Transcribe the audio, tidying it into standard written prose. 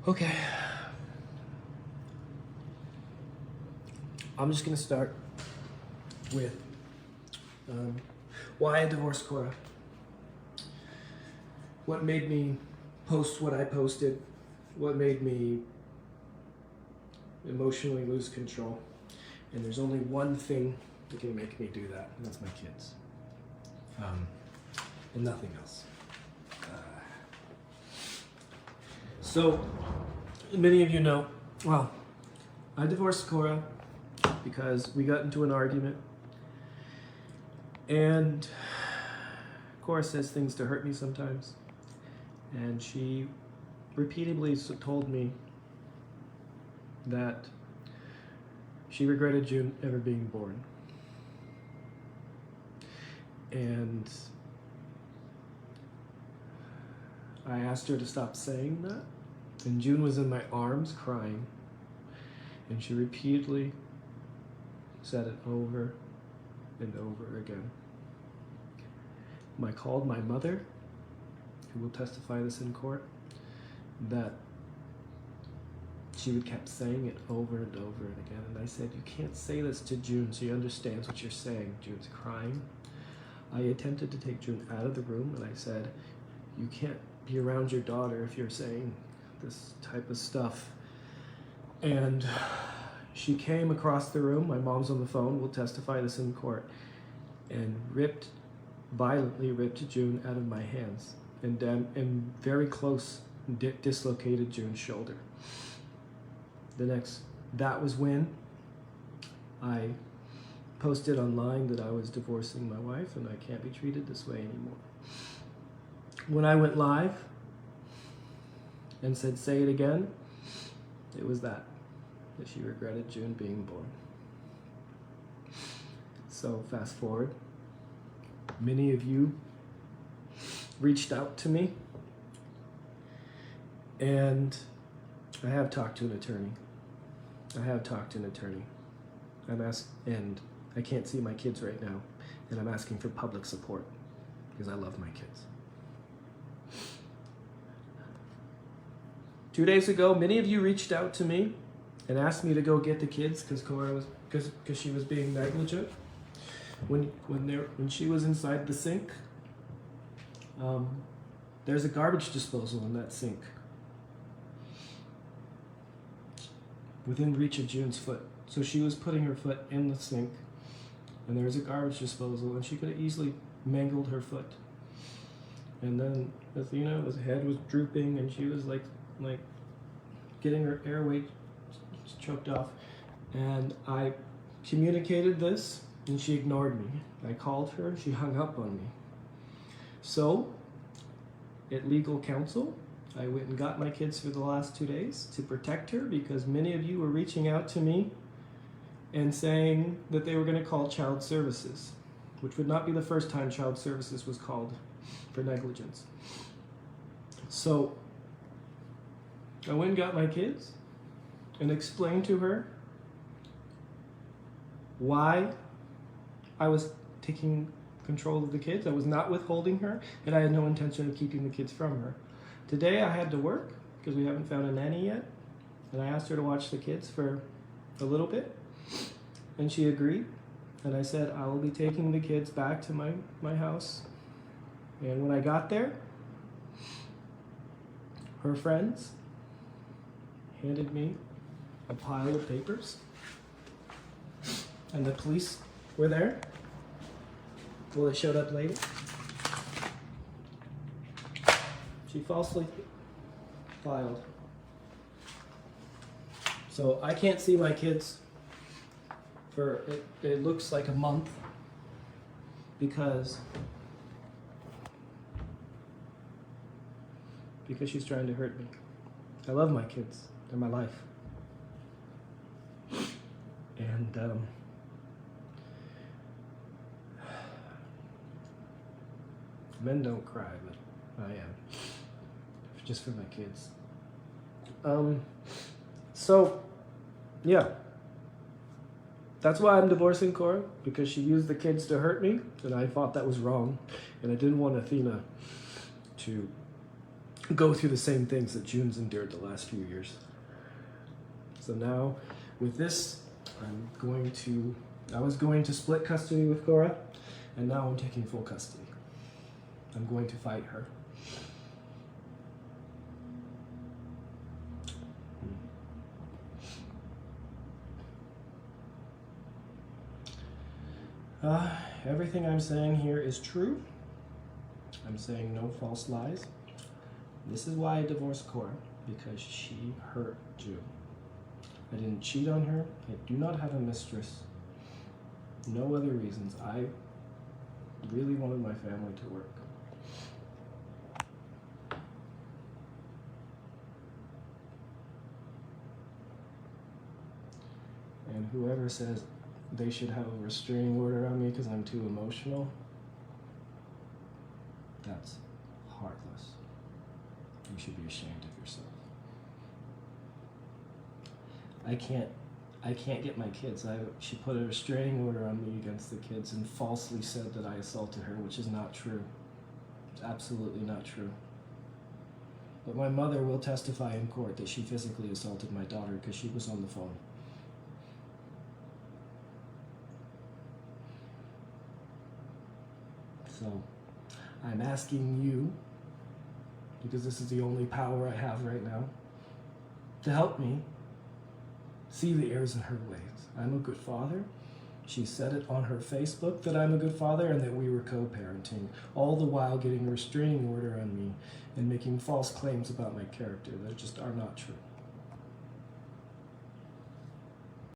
Okay. I'm just gonna start with why I divorced Korra. What made me post what I posted? What made me emotionally lose control? And there's only one thing that can make me do that, and that's my kids. And nothing else. So, many of you know, well, I divorced Korra because we got into an argument. And Korra says things to hurt me sometimes. And she repeatedly told me that she regretted June ever being born. And I asked her to stop saying that. And June was in my arms crying. And she repeatedly said it over and over again. I called my mother, who will testify this in court, that she would kept saying it over and over and again. And I said, you can't say this to June. She understands what you're saying. June's crying. I attempted to take June out of the room, and I said, you can't be around your daughter if you're saying this type of stuff. And she came across the room, my mom's on the phone, will testify this in court, and violently ripped June out of my hands, and very close dislocated June's shoulder. That was when I posted online that I was divorcing my wife and I can't be treated this way anymore. When I went live and said, say it again, it was that she regretted June being born. So fast forward, many of you reached out to me, and I have talked to an attorney. And I can't see my kids right now, and I'm asking for public support because I love my kids. 2 days ago, many of you reached out to me and asked me to go get the kids because she was being negligent when she was inside the sink. There's a garbage disposal in that sink within reach of June's foot. So she was putting her foot in the sink, and there's a garbage disposal, and she could have easily mangled her foot. And then Athena's head was drooping, and she was like getting her airway choked off. And I communicated this, and she ignored me. I called her, she hung up on me. So, at legal counsel, I went and got my kids for the last 2 days to protect her, because many of you were reaching out to me and saying that they were going to call child services, which would not be the first time child services was called for negligence. So I went and got my kids and explained to her why I was taking control of the kids. I was not withholding her, and I had no intention of keeping the kids from her. Today I had to work because we haven't found a nanny yet, and I asked her to watch the kids for a little bit, and she agreed. And I said, I will be taking the kids back to my house. And when I got there, her friends handed me a pile of papers, and the police were there. Well, they showed up later. She falsely filed. So I can't see my kids for, it looks like a month, because she's trying to hurt me. I love my kids. They're my life. And men don't cry, but I am. Just for my kids. So, yeah. That's why I'm divorcing Korra, because she used the kids to hurt me, and I thought that was wrong. And I didn't want Athena to go through the same things that June's endured the last few years. So now, with this, I was going to split custody with Korra, and now I'm taking full custody. I'm going to fight her. Everything I'm saying here is true. I'm saying no false lies. This is why I divorced Korra, because she hurt June. I didn't cheat on her. I do not have a mistress. No other reasons. I really wanted my family to work. And whoever says they should have a restraining order on me because I'm too emotional, that's heartless. You should be ashamed of yourself. I can't get my kids. She put a restraining order on me against the kids and falsely said that I assaulted her, which is not true. It's absolutely not true. But my mother will testify in court that she physically assaulted my daughter because she was on the phone. So, I'm asking you, because this is the only power I have right now, to help me see the errors in her ways. I'm a good father. She said it on her Facebook that I'm a good father and that we were co-parenting, all the while getting a restraining order on me and making false claims about my character that just are not true.